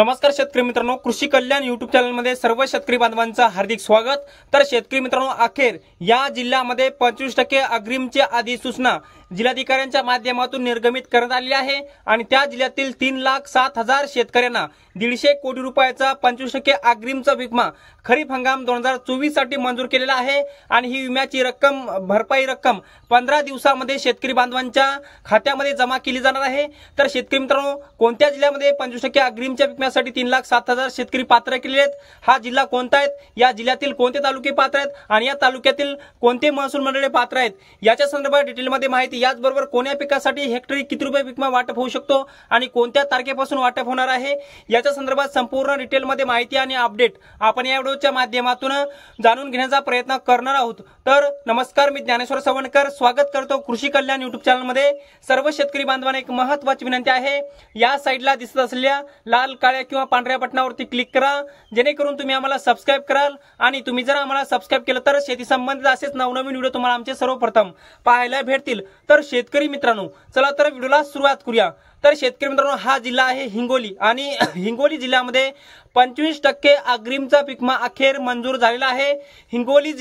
नमस्कार शेतकरी मित्रांनो, कृषी कल्याण यूट्यूब चॅनल मध्ये सर्व शेतकरी बांधवांचं हार्दिक स्वागत। तर शेतकरी मित्रांनो, अखेर या जिल्ह्यामध्ये 25% अग्रिमची अधिसूचना जिल्हाधिकाऱ्यांच्या माध्यमातून निर्गमित करण्यात आली आहे आणि त्या जिल्ह्यातील 3,07,000 शेतकऱ्यांना 150 कोटी रुपयाचा 25% अग्रिमचा विमा खरीप हंगाम 2024 साठी मंजूर केलेला आहे आणि ही विम्याची रक्कम भरपाई रक्कम 15 दिवसांमध्ये शेतकरी बांधवांच्या खात्यामध्ये जमा केली जाणार आहे। तर शेतकरी मित्रांनो, कोणत्या जिल्ह्यामध्ये 25% अग्रिमच्या विम्यासाठी 3,07,000 शेतकरी पात्र केले आहेत, हा जिल्हा कोणता आहे, या जिल्ह्यातील कोणते तालुके पात्र आहेत आणि या तालुक्यातील कोणते महसूल मंडळे पात्र आहेत, याच्या संदर्भात डिटेलमध्ये माहिती, याचबरोबर कोणत्या पिकासाठी हेक्टरी किती रुपये विमा वाटप होऊ शकतो आणि कोणत्या तारखेपासून वाटप होणार आहे, याच्या संदर्भात संपूर्ण डिटेलमध्ये माहिती आणि अपडेट आपण या व्हिडिओच्या माध्यमातून जाणून घेण्याचा प्रयत्न करणार आहोत। तर नमस्कार, मी ज्ञानेश्वर सवणकर स्वागत करतो कृषी कल्याण यूट्यूब चॅनल मध्ये। सर्व शेतकरी बांधवांना एक महत्त्वाची विनंती आहे, या साइडला दिसत असलेल्या लाल काळ्या किंवा पांढऱ्या बटनावरती क्लिक करा, जेणेकरून तुम्ही आम्हाला सबस्क्राइब कराल आणि तुम्ही जर आम्हाला सबस्क्राइब केलं तर शेती संबंधित असेच नवनवीन व्हिडिओ तुम्हाला आमचे सर्वप्रथम पाहायला भेटतील। तर शेतकरी मित्रांनो, चला तर व्हिडिओला सुरुवात करूया। तर शेतकरी मित्रांनो, हा जिल्हा आहे हिंगोली आणि हिंगोली जिल्ह्यामध्ये 25% अग्रिमचा विमा अखेर मंजूर झालेला आहे। हिंगोली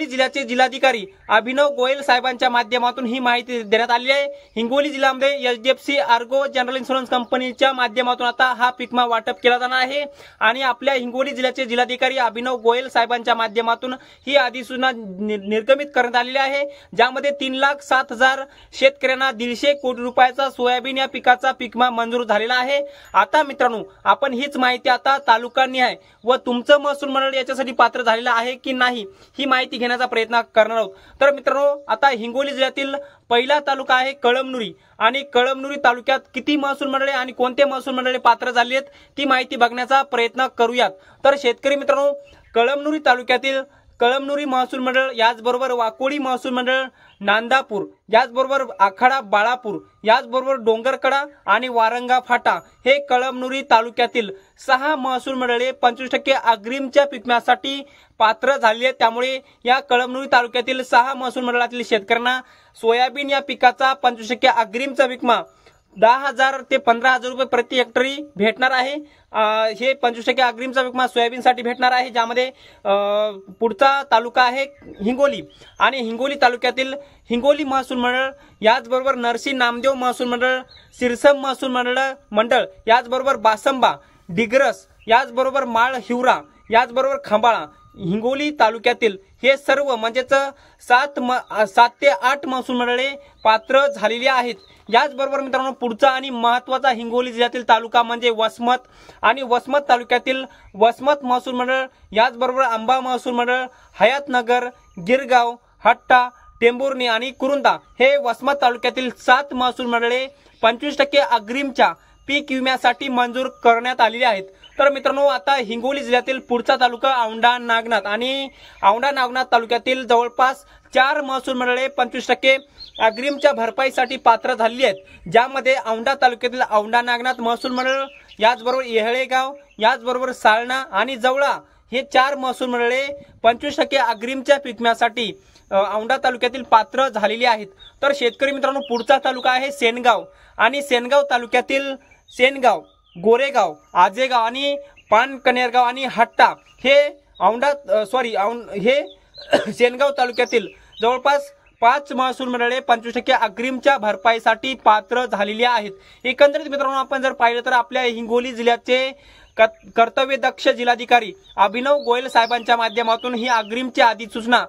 जिल्ह्याचे जिल्हाधिकारी अभिनव गोयल साहेबांच्या माध्यमातून ही माहिती देण्यात आली आहे। हिंगोली जिल्ह्यामध्ये एचडीएफसी आर्गो जनरल इन्शुरन्स कंपनीच्या माध्यमातून आता हा विमा वाटप केला जाणार आहे आणि आपल्या हिंगोली जिल्ह्याचे जिल्हाधिकारी अभिनव गोयल साहेबांच्या माध्यमातून ही अधिसूचना निर्गमित करण्यात आलेली आहे, ज्यामध्ये 3,07,000 शेतकऱ्यांना 150 कोटी रुपयाचा सोयाबीन या पिकाचा विमा मंजूर झालेला आहे। आता मित्रांनो, आपण हीच माहिती आता तालुकानिहाय व तुमचं महसूल मंडळ याच्यासाठी पात्र झालेलं आहे की नाही, ही माहिती घेण्याचा प्रयत्न करणार आहोत। तर मित्रांनो, आता हिंगोली जिल्ह्यातील पहिला तालुका आहे कळमनुरी आणि कळमनुरी तालुक्यात किती महसूल मंडळे आणि कोणते महसूल मंडळे पात्र झाले आहेत, ती माहिती बघण्याचा प्रयत्न करूयात। तर शेतकरी मित्रांनो, कळमनुरी तालुक्यातील कळमनुरी महसूल मंडळ, याचबरोबर वाकोडी महसूल मंडळ, नांदापूर, याचबरोबर आखाडा बाळापूर, याचबरोबर डोंगरकडा आणि वारंगा फाटा हे कळमनुरी तालुक्यातील 6 महसूल मंडळे 25% अग्रिमच्या विम्यासाठी पात्र झाली आहेत। त्यामुळे या कळमनुरी तालुक्यातील 6 महसूल मंडळातील शेतकऱ्यांना सोयाबीन या पिकाचा 25% अग्रिमचा विमा 10,000 ते 15,000 रुपये प्रति हेक्टरी भेटणार आहे। हे 25% अग्रिमचा विमा सोयाबीनसाठी भेटणार आहे, ज्यामध्ये पुढचा तालुका आहे हिंगोली आणि हिंगोली तालुक्यातील हिंगोली महसूल मंडळ, याचबरोबर नरसी नामदेव महसूल मंडळ, सिरसम महसूल मंडळ, याचबरोबर बासंबा, डिग्रस, याचबरोबर माळ हिवरा, याचबरोबर खंबाळा हिंगोली तालुक्यातील हे सर्व म्हणजेच 7 ते 8 महसूल मंडळे पात्र झालेली आहेत। याचबरोबर मित्रांनो, पुढचा आणि महत्त्वाचा हिंगोली जिल्ह्यातील तालुका म्हणजे वसमत आणि वसमत तालुक्यातील वसमत महसूल मंडळ, याचबरोबर आंबा महसूल मंडळ, हयातनगर, गिरगाव, हट्टा, टेंभुर्णी आणि कुरुंदा हे वसमत तालुक्यातील 7 महसूल मंडळे 25% अग्रिमच्या पीक विम्यासाठी मंजूर करण्यात आलेली आहेत। तर मित्रांनो, आता हिंगोली जिल्ह्यातील पुढचा तालुका औंढा नागनाथ आणि औंढा नागनाथ तालुक्यातील जवळपास 4 महसूल मंडळे 25% अग्रिमच्या भरपाईसाठी पात्र झालेली आहेत, ज्यामध्ये औंढा तालुक्यातील औंढा नागनाथ महसूल मंडळ, याचबरोबर येहळेगाव, याचबरोबर साळणा आणि जवळा हे 4 महसूल मंडळे 25% अग्रिमच्या विम्यासाठी औंढा तालुक्यातील पात्र झालेली आहेत। तर शेतकरी मित्रांनो, पुढचा तालुका आहे सेनगाव आणि सेनगाव तालुक्यातील सेनगाव, गोरेगाव, आजेगाव आणि पानकनेरगाव आणि हट्टा हे सेनगाव तालुक्यातील जवळपास 5 महसूल मंडळे 25% अग्रिमच्या भरपाईसाठी पात्र झालेली आहेत। एकंदरीत मित्रांनो, आपण जर पाहिलं तर आपल्या हिंगोली जिल्ह्याचे कर्तव्यदक्ष जिल्हाधिकारी अभिनव गोयल साहेबांच्या माध्यमातून ही अग्रिमची अधिसूचना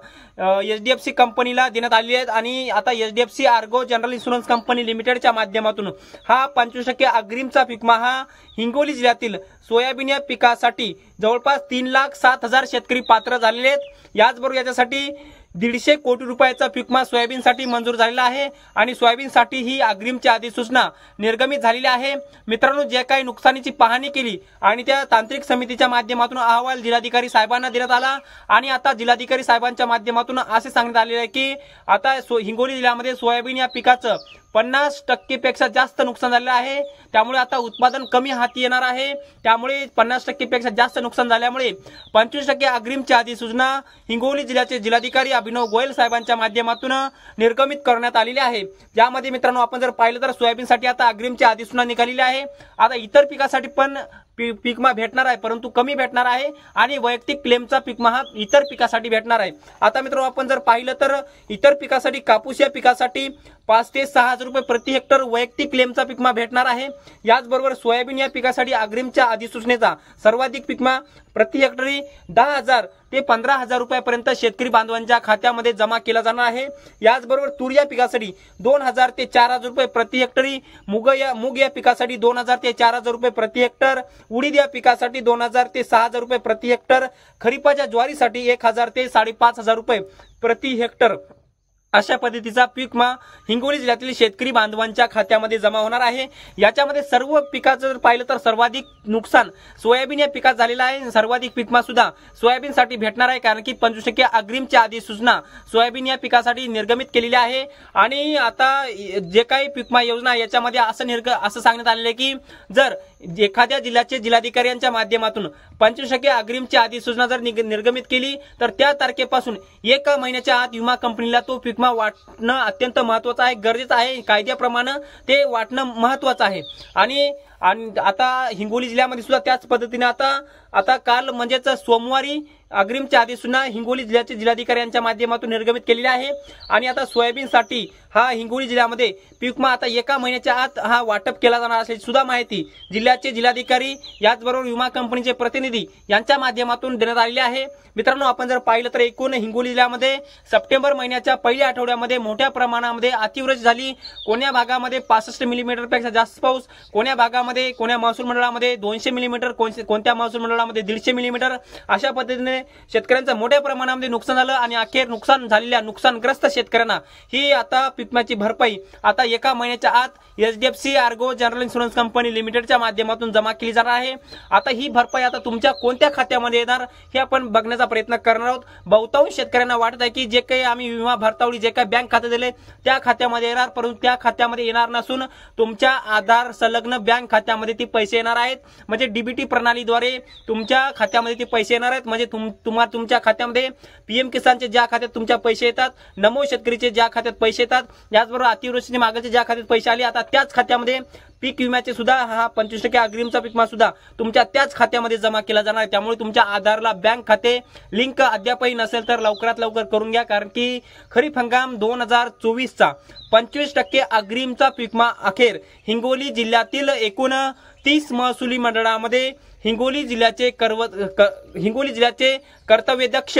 एचडीएफसी कंपनीला देण्यात आली आहे आणि आता HDFC Ergo general insurance company लिमिटेडच्या माध्यमातून हा 25% अग्रिमचा विमा हा हिंगोली जिल्ह्यातील सोयाबीन या पिकासाठी जवळपास 3,07,000 शेतकरी पात्र झालेले आहेत। याचबरोबर याच्यासाठी 150 कोटी रुपयाचा विमा सोयाबीनसाठी मंजूर झालेला आहे आणि सोयाबीनसाठी ही अग्रिमची अधिसूचना निर्गमित झालेली आहे। मित्रांनो, जे काही नुकसानीची पाहणी केली आणि त्या तांत्रिक समितीच्या माध्यमातून अहवाल जिल्हाधिकारी साहेबांना देण्यात आला आणि आता जिल्हाधिकारी साहेबांच्या माध्यमातून असे सांगण्यात आलेले आहे की आता हिंगोली जिल्ह्यामध्ये सोयाबीन या पिकाचं 50% पेक्षा जास्त नुकसान झालेलं आहे। त्यामुळे आता उत्पादन कमी हाती येणार आहे। त्यामुळे 50% पेक्षा जास्त नुकसान झाल्यामुळे 25% अग्रिमची अधिसूचना हिंगोली जिल्ह्याचे जिल्हाधिकारी अभिनव गोयल साहेबांच्या माध्यमातून निर्गमित करण्यात आलेली आहे। ज्यामध्ये मित्रांनो आपण जर पाहिलं तर सोयाबीनसाठी आता अग्रिमची अधिसूचना निघालेली आहे। आता इतर पिकासाठी पण पीकमा भेटणार आहे, परंतु कमी भेटणार आहे आणि वैयक्तिक क्लेमचा पीकमा हा इतर पिकासाठी भेटणार आहे। आता मित्रांनो आपण जर पाहिलं तर इतर पिकासाठी कापूस या पिकासाठी 5 ते 6 हजार रुपये प्रति हेक्टर वैयक्तिक क्लेमचा पीकमा भेटणार आहे। याचबरोबर सोयाबीन या पिकासाठी अग्रिमच्या अधिसूचनेचा सर्वाधिक पीकमा प्रति हेक्टरी 10,000 ते 15,000 रुपयापर्यंत शेतकरी बांधवांच्या खात्यामध्ये जमा केला जाणार आहे। याचबरोबर तूर या पिकासाठी 2,000 ते 4,000 रुपये प्रति हेक्टरी, मूग या पिकासाठी 2,000 ते 4,000 रुपये प्रति हेक्टर, उडीद या पिकासाठी 2,000 ते 6,000 रुपये प्रति हेक्टर, खरीपाच्या ज्वारीसाठी 1,000 ते 5,500 रुपये प्रति हेक्टर अशा पद्धतीचा पीकमा हिंगोली जिल्ह्यातील शेतकरी बांधवांच्या खात्यामध्ये जमा होणार आहे। याच्यामध्ये सर्व पिकाचं जर पाहिलं तर सर्वाधिक नुकसान सोयाबीन या पिकात झालेलं आहे। सर्वाधिक पीकमा सुद्धा सोयाबीनसाठी भेटणार आहे, कारण की 25% अग्रिमची अधिसूचना सोयाबीन या पिकासाठी निर्गमित केलेली आहे। आणि आता जे काही पीकमा योजना याच्यामध्ये असं सांगण्यात आलेलं आहे की जर एखाद्या जिल्ह्याचे जिल्हाधिकाऱ्यांच्या माध्यमातून 25% अग्रिमची अधिसूचना जर निर्गमित केली तर त्या तारखेपासून 1 महिन्याच्या आत विमा कंपनीला तो पीकमा वाटणं अत्यंत महत्त्वाचं आहे, गरजेचं आहे। कायद्याप्रमाणे ते वाटणं महत्त्वाचं आहे। आणि आता हिंगोली जिल्ह्यामध्ये सुद्धा त्याच पद्धतीने आता काल म्हणजेच सोमवारी अग्रिमच्या अधिसूचना हिंगोली जिल्ह्याचे जिल्हाधिकाऱ्यांच्या माध्यमातून निर्गमित केलेली आहे। आणि आता सोयाबीनसाठी हा हिंगोली जिल्ह्यामध्ये पीकमा आता 1 महिन्याच्या आत हा वाटप केला जाणार असल्याची सुद्धा माहिती जिल्ह्याचे जिल्हाधिकारी याचबरोबर विमा कंपनीचे प्रतिनिधी यांच्या माध्यमातून देण्यात आलेली आहे। मित्रांनो आपण जर पाहिलं तर एकूण हिंगोली जिल्ह्यामध्ये सप्टेंबर महिन्याच्या पहिल्या आठवड्यामध्ये मोठ्या प्रमाणामध्ये अतिवृष्टी झाली। कोण्या भागामध्ये 65 मिलीमीटर पेक्षा जास्त पाऊस, कोण्या भागामध्ये कोण्या महसूल मंडळामध्ये 200 मिलीमीटर, कोणत्या महसूल मंडळामध्ये 150 मिलीमीटर अशा पद्धतीने शेतकऱ्यांचं मोठ्या प्रमाणामध्ये नुकसान झालं। आणि अखेर नुकसान झालेल्या नुकसानग्रस्त शेतकऱ्यांना ही आता पीकमाची भरपाई आता 1 महिन्याच्या आत HDFC Ergo general insurance company लिमिटेडच्या माध्यमातून जमा केली जाणार आहे। आता ही भरपाई आता तुमच्या कोणत्या खात्यामध्ये येणार हे आपण बघण्याचा प्रयत्न करणार आहोत। बहुतांश शेतकऱ्यांना वाटत आहे की जे काही आम्ही विमा भरतावळी जे काही बँक खाते दिले त्या खात्यामध्ये येणार, परंतु त्या खात्यामध्ये येणार नसून तुमच्या आधार संलग्न बँक खात्यामध्ये ती पैसे येणार आहेत। म्हणजे डीबीटी प्रणालीद्वारे तुमच्या खात्यामध्ये ती पैसे येणार आहेत। म्हणजे तुमच्या खात्यामध्ये PM किसानचे ज्या खात्यात तुमच्या पैसे येतात, नमो शेतकरीचे ज्या खात्यात पैसे येतात, याचबरोबर अतिवृष्टीने मागचे ज्या खात्यात पैसे आले आता त्याच खात्यामध्ये पीक विम्याचे सुद्धा हा 25% अग्रिमचा पीकमा सुद्धा तुमच्या त्याच खात्यामध्ये जमा केला जाणार आहे। त्यामुळे तुमच्या आधारला बँक खाते लिंक अद्यापही नसेल तर लवकरात लवकर करून घ्या, कारण की खरीप हंगाम 2024चा 25% अग्रिमचा पीकमा अखेर हिंगोली जिल्ह्यातील एकूण 30 महसुली मंडळामध्ये हिंगोली जिल्ह्याचे कर्तव्यदक्ष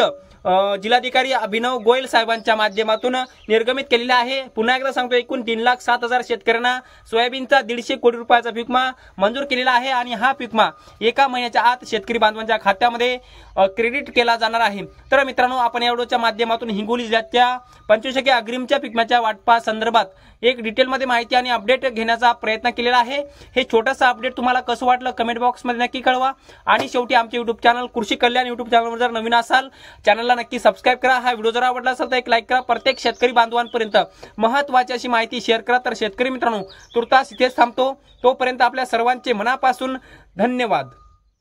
जिल्हाधिकारी अभिनव गोयल साहेबांच्या माध्यमातून निर्गमित केलेले आहे। पुन्हा एकदा सांगतो, एकूण 3,07,000 शेतकऱ्यांना सोयाबीनचा 150 कोटी रुपयाचा पीकमा मंजूर केलेला आहे। आणि हा पीकमा 1 महिन्याच्या आत शेतकरी बांधवांच्या खात्यामध्ये क्रेडिट केला जाणार आहे। तर मित्रांनो आपण या व्हिडिओच्या माध्यमातून हिंगोली जिल्ह्याच्या 25% अग्रिमच्या पीकमाच्या वाटपा संदर्भात एक डिटेलमध्ये माहिती आणि अपडेट घेण्याचा प्रयत्न केलेला आहे। हे छोटासा अपडेट तुम्हाला कसं वाटलं कमेंट बॉक्समध्ये नक्की कळवा। आणि शेवटी आमचे YouTube चॅनल कृषी कल्याण YouTube चॅनलवर जर नवीन असाल चॅनलला नक्की सबस्क्राइब करा। हा व्हिडिओ जर आवडला असेल तर एक लाईक करा। प्रत्येक शेतकरी बांधवांपर्यंत महत्त्वाची अशी माहिती शेअर करा। तर शेतकरी मित्रांनो तुर्तास इथेच थांबतो, तोपर्यंत आपल्या सर्वांचे मनापासून धन्यवाद।